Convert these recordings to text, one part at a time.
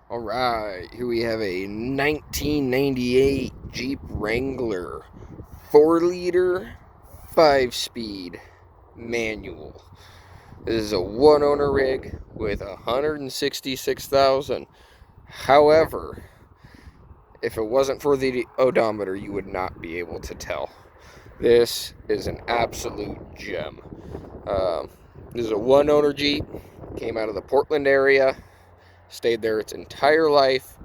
All right, here we have a 1998 Jeep Wrangler 4-liter, 5-speed manual. This is a one-owner rig with 166,000. However, if it wasn't for the odometer, you would not be able to tell. This is an absolute gem. This is a one-owner Jeep. Came out of the Portland area. Stayed there its entire life,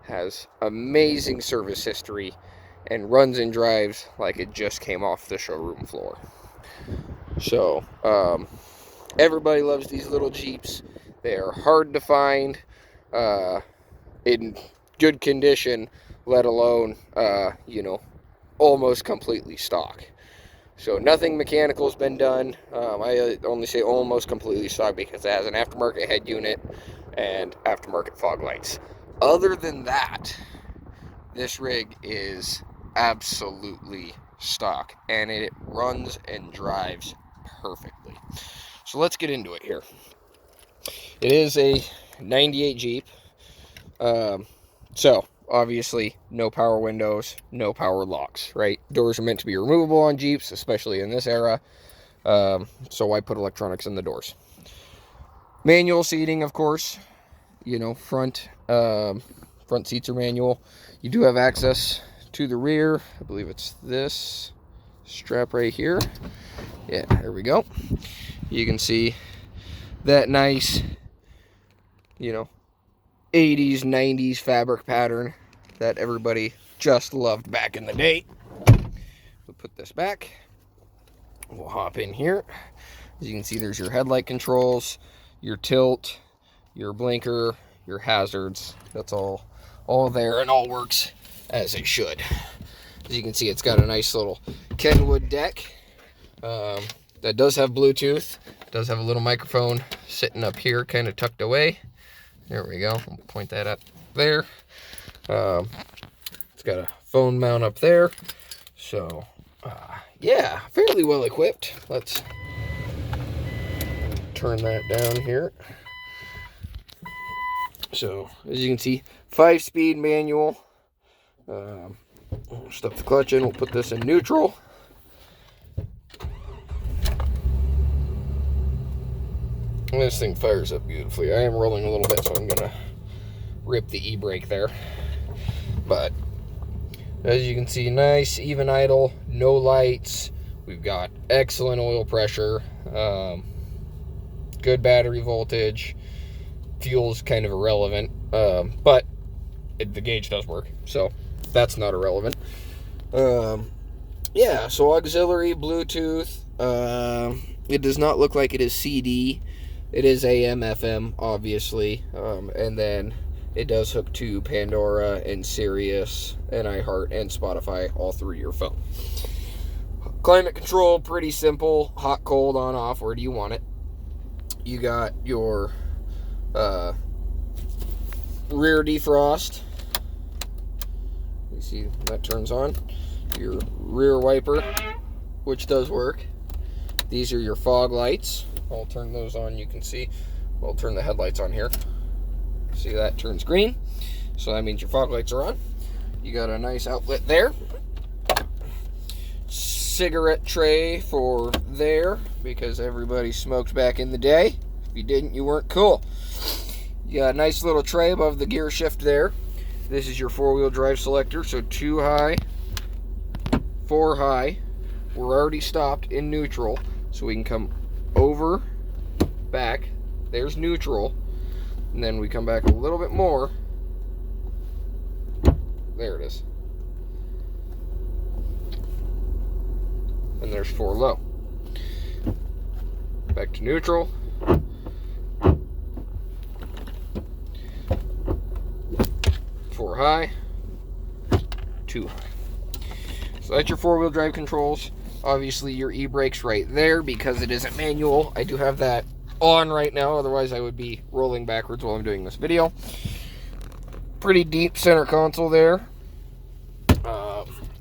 has amazing service history, and runs and drives like it just came off the showroom floor. So, everybody loves these little Jeeps. They are hard to find in good condition, let alone, almost completely stock. So nothing mechanical has been done. I only say almost completely stock because it has an aftermarket head unit and aftermarket fog lights. Other than that, this rig is absolutely stock, and it runs and drives perfectly. So let's get into it here. It is a 98 Jeep. So obviously no power windows, no power locks, right? Doors are meant to be removable on Jeeps, especially in this era. So why put electronics in the doors? Manual seating, of course. Front seats are manual. You do have access to the rear. I believe it's this strap right here. Yeah, there we go. You can see that nice, 80s, 90s fabric pattern that everybody just loved back in the day. We'll put this back. We'll hop in here. As you can see, there's your headlight controls, your tilt, your blinker, your hazards. That's all there and all works as it should. As you can see, it's got a nice little Kenwood deck that does have Bluetooth. It does have a little microphone sitting up here, kind of tucked away. There we go. I'll point that up there. It's got a phone mount up there. So, yeah, fairly well equipped. Let's turn that down here. So, as you can see, 5-speed manual. Stuff the clutch in. We'll put this in neutral. And this thing fires up beautifully. I am rolling a little bit, so I'm going to rip the e-brake there. But, as you can see, nice, even idle, no lights. We've got excellent oil pressure. Good battery voltage. Fuel's kind of irrelevant, but the gauge does work, so that's not irrelevant. Yeah, so auxiliary, Bluetooth. It does not look like it is CD. It is AM, FM, obviously, and then it does hook to Pandora and Sirius and iHeart and Spotify all through your phone. Climate control, pretty simple. Hot, cold, on, off. Where do you want it? You got your rear defrost. You see that turns on. Your rear wiper, which does work. These are your fog lights. I'll turn those on. You can see. I'll turn the headlights on here. See, that turns green, so that means your fog lights are on. You got a nice outlet there. Cigarette tray for there, because everybody smoked back in the day. If you didn't, you weren't cool. You got a nice little tray above the gear shift there. This is your 4-wheel drive selector, so 2 high, 4 high. We're already stopped in neutral, so we can come over, back. There's neutral. And then we come back a little bit more. There it is. And there's 4 low. Back to neutral. 4 high, 2 high. So that's your 4-wheel drive controls. Obviously your e-brake's right there because it isn't manual. I do have that on right now, otherwise I would be rolling backwards while I'm doing this video. Pretty deep center console there.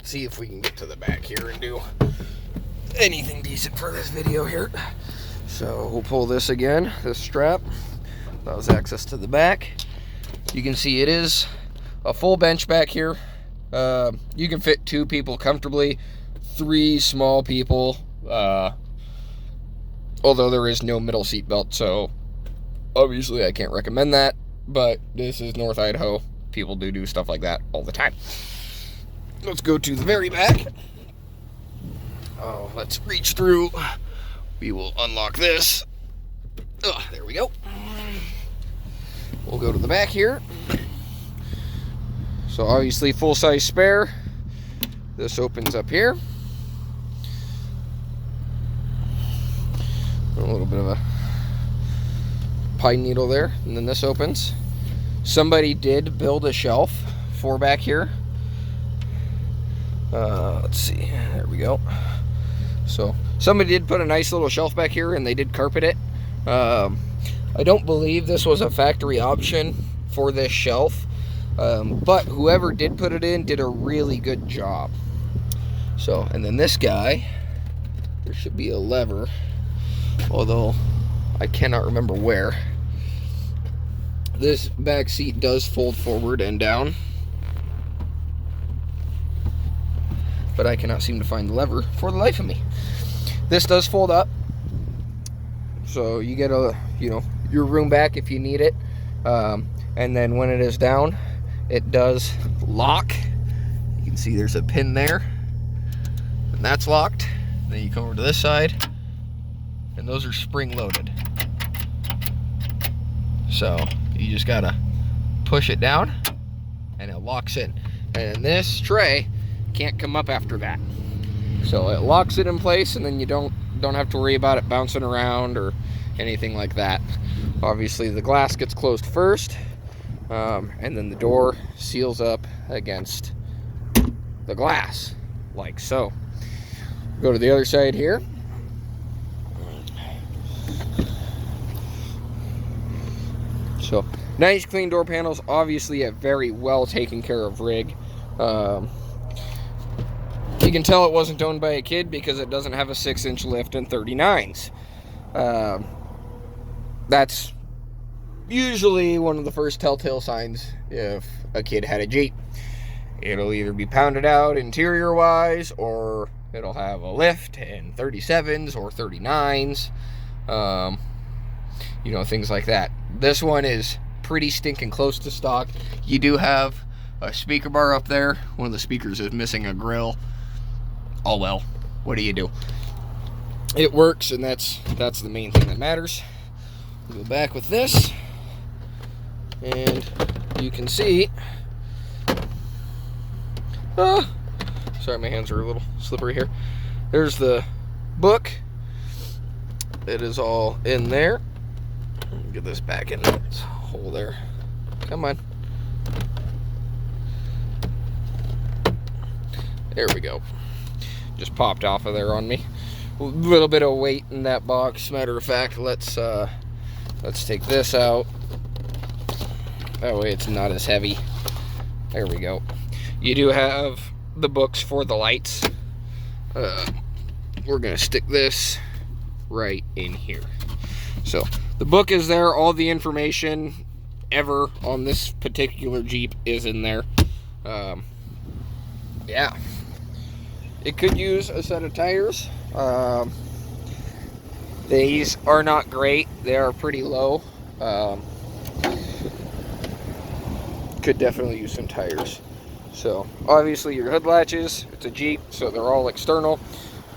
See if we can get to the back here and do anything decent for this video here. So we'll pull this again, this strap. Allows access to the back. You can see it is a full bench back here. You can fit 2 people comfortably, 3 small people, although there is no middle seat belt, so obviously I can't recommend that, but this is North Idaho. People do stuff like that all the time. Let's go to the very back. Oh, let's reach through. We will unlock this. Oh, there we go. We'll go to the back here. So obviously full-size spare. This opens up here. A little bit of a pine needle there, and then this opens. Somebody did build a shelf for back here. Let's see, there we go. So somebody did put a nice little shelf back here, and they did carpet it. I don't believe this was a factory option for this shelf, but whoever did put it in did a really good job. So, and then this guy, there should be a lever, although I cannot remember where. This back seat does fold forward and down, but I cannot seem to find the lever for the life of me. This does fold up, so you get your room back if you need it. And then when it is down, it does lock. You can see there's a pin there, and that's locked. Then you come over to this side, and those are spring loaded. So you just gotta push it down, and it locks in. And this tray can't come up after that. So it locks it in place, and then you don't have to worry about it bouncing around or anything like that. Obviously the glass gets closed first, and then the door seals up against the glass, like so. Go to the other side here. So nice clean door panels, obviously a very well taken care of rig. You can tell it wasn't owned by a kid because it doesn't have a 6-inch lift and 39s. That's usually one of the first telltale signs if a kid had a Jeep. It'll either be pounded out interior wise, or it'll have a lift and 37s or 39s, things like that. This one is pretty stinking close to stock. You do have a speaker bar up there. One of the speakers is missing a grill. Oh well, what do you do? It works, and that's the main thing that matters. We'll go back with this, and you can see, sorry, my hands are a little slippery here. There's the book. It is all in there. Get this back in its hole there. Come on. There we go. Just popped off of there on me. A little bit of weight in that box. Matter of fact, let's take this out. That way it's not as heavy. There we go. You do have the books for the lights. We're gonna stick this right in here. So the book is there. All the information ever on this particular Jeep is in there. Yeah. It could use a set of tires. These are not great. They are pretty low. Could definitely use some tires. So obviously your hood latches, it's a Jeep, so they're all external.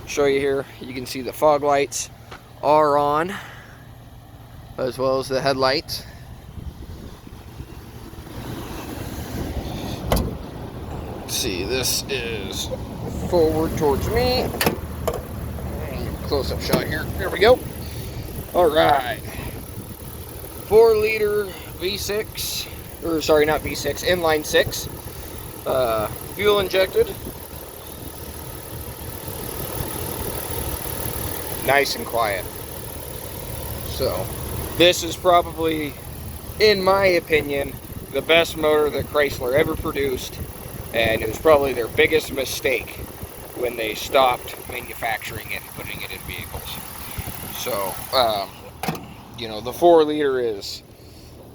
Show you here, you can see the fog lights are on, as well as the headlights. Let's see, this is forward towards me. Close-up shot here. There we go. All right. 4-liter V6, or sorry, not V6, inline 6. Fuel injected. Nice and quiet. So, this is probably, in my opinion, the best motor that Chrysler ever produced, and it was probably their biggest mistake when they stopped manufacturing it and putting it in vehicles. So, the 4-liter is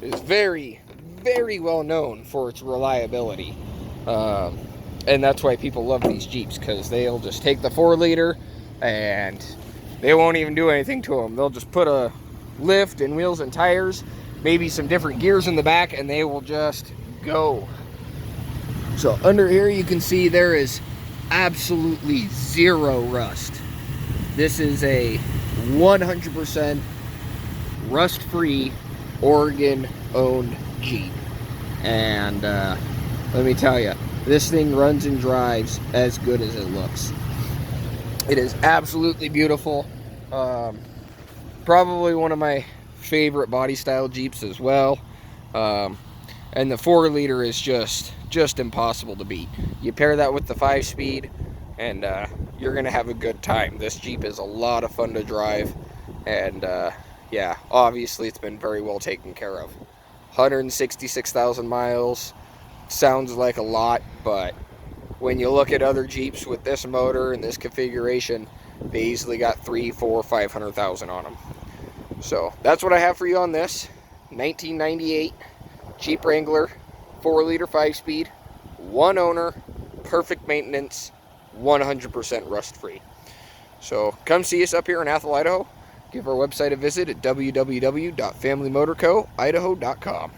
very, very well known for its reliability. And that's why people love these Jeeps, because they'll just take the 4-liter and they won't even do anything to them. They'll just put a lift and wheels and tires, maybe some different gears in the back, and they will just go. So under here you can see there is absolutely zero rust. This is a 100% rust-free, Oregon-owned Jeep. And let me tell you, this thing runs and drives as good as it looks. It is absolutely beautiful. Probably one of my favorite body style Jeeps as well. And the 4-liter is just impossible to beat. You pair that with the 5-speed, and you're gonna have a good time. This Jeep is a lot of fun to drive, and yeah, obviously it's been very well taken care of. 166,000 miles sounds like a lot, but when you look at other Jeeps with this motor and this configuration, they easily got 300,000, 400,000, 500,000 on them. So that's what I have for you on this 1998 Jeep Wrangler 4-liter 5-speed, 1 owner, perfect maintenance, 100% rust-free. So come see us up here in Athol, Idaho. Give our website a visit at www.familymotorcoidaho.com.